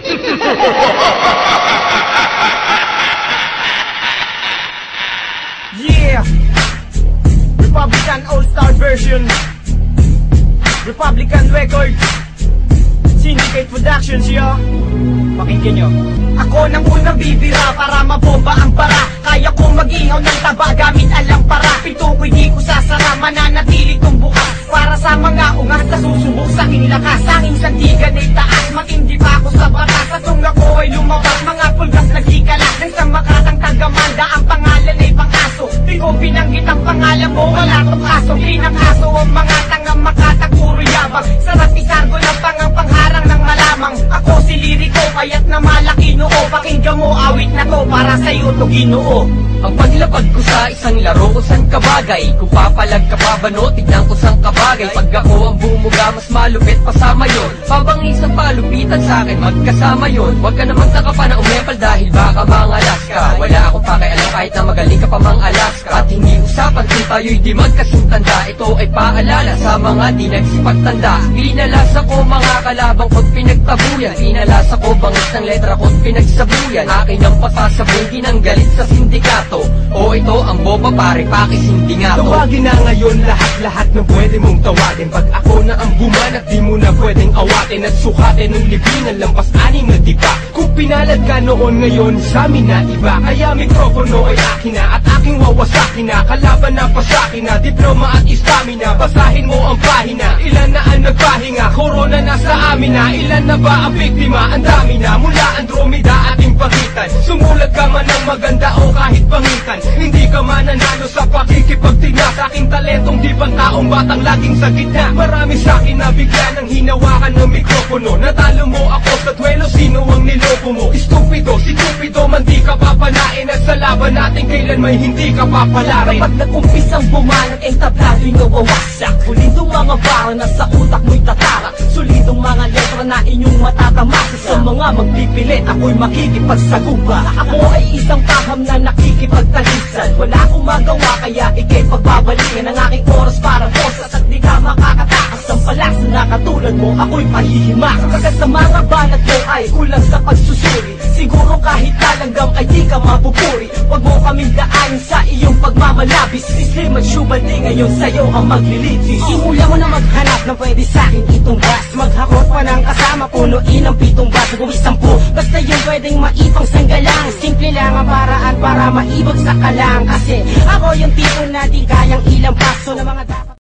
Yeah! Republican All-Star version, Republican Records, Syndicate Productions, yo. Pakinggan nyo. Ako nang unang bibira para mabomba ang bara. Kaya ko mag-ihaw ng taba gamit alang para. Pinto ko'y di ko sasara, mananatili kong bukas. Para sa mga ungas na susubok sa aking lakas. Aking sandigan ay taas, matindi pa ako sa batas. Sa tunga ko ay lumabas, mga pulgas nagkikalas. Nang sa makatang tagamanda, ang pangalan ay pang-aso. Di ko binanggit ang pangalan mo, wala tong aso. Pinang-aso ang mga tangang makatang puro yabang. Sarap isargo ng pangharang ng malamang. Ako si Liriko, kaya't na malaki noo. Pakinggan mo awit na to, para sa'yo to Ginoo. Ang paglapag ko sa isang laro kung saan kabagay. Kung papalag ka pa ba no, tignan ko sang kabagay. Pag ako ang bumuga, mas malupit pasama yon. Pabangis ang palupitan sa akin, magkasama yon. Huwag ka naman taka pa na umepal dahil baka mangalas ka. Wala akong pakialam kahit na magaling ka pa mang Alaska. At hindi usapan kung tayo'y di magkasintanda. Ito ay paalala sa mga di nagsipagtanda. Pinalas ako mga kalabang ko't pinagtabuyan. Pinalas ako bangis ng letra ko't pinagsabuyan. Akin ang pasasabuhin ng galit sa sindikato. O ito ang boba pare, pakisindi nga to. Tawagin na ngayon lahat-lahat ng pwede mong tawagin. Pag ako na ang bumanat, di mo na pwedeng awatin. At sukatin ng libingan, lampas-anim na diba. Kung pinalad ka noon, ngayon sa amin na iba. Kaya mikropono ay akin na at aking wawasakin na. Kalaban na pasakin na, diploma at istamina. Basahin mo ang pahina, ilan na ang nagpahinga. Corona na sa amin na, ilan na ba ang biktima? Ang dami na, mula Andromeda ating pagitan. Sumulat ka man ng maganda o kahit pangitan, hindi ka mananalo sa pakikipagtigna. Sa aking talentong di pang taong batang laging sa gitna. Marami sa akin na bigla ng hinawakan ng mikropono. Natalo mo ako sa duelo, sino ang niloko mo? Estupido, si Cupido man di ka papanain. At sa laban natin kailan may hindi ka papalarin. Kapag nag-umpisang bumanat, ang tablado'y nawawasak. Pulidong mga bara na sa utak mo'y tatarak. Solidong mga letra na inyong matatamasa. Sa mga magpipilit, ako'y makikipagsagupa. Ako ay isang paham na nakikipagtalisan. Wala akong magawa kaya ikay pagbabalikan ang aking oras para posas. At di ka makakatakas ng palasa na katulad mo, ako'y pahihimak. Kagat sa mga banat mo ay kulang sa pagsusuri. Siguro kahit talanggam ay di ka mapupuri. Huwag mo kaming daanin sa iyong pagmamalabis. Sislim at syubali ngayon sa'yo ang maglilitis. Simula mo na maghanap na pwede sa'kin itong bas. Maghakot pa ng kasama, punuin ang 7 bas. Gawis 10, basta yung pwedeng maipang sanggalang. Simple lang ang paraan para maibag sa kalang. Kasi ako yung tipo na di kayang ilang paso na mga dapat